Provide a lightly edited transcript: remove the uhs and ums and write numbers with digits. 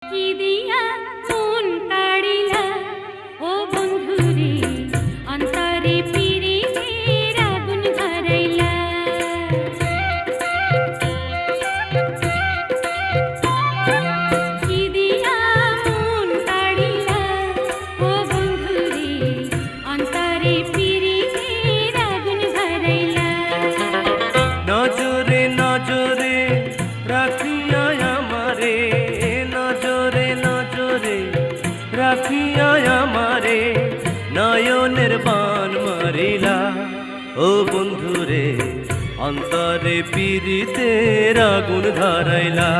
কি দিয়া মন কাড়িলা ও বন্ধুরে, অন্তরে পিরিতের আগুন ধরাইলা। কি দিয়া মন কাড়িলা ও বন্ধুরে, অন্তরে পিরিতের আগুন ধরাইলা। নজরে নজরে রাখিয়া আমারে, নজরে নজরে রাখিয়া আমারে, নয়নের বান মারিলা। ও বন্ধুরে, অন্তরে পিরিতের আগুন ধরাইলা।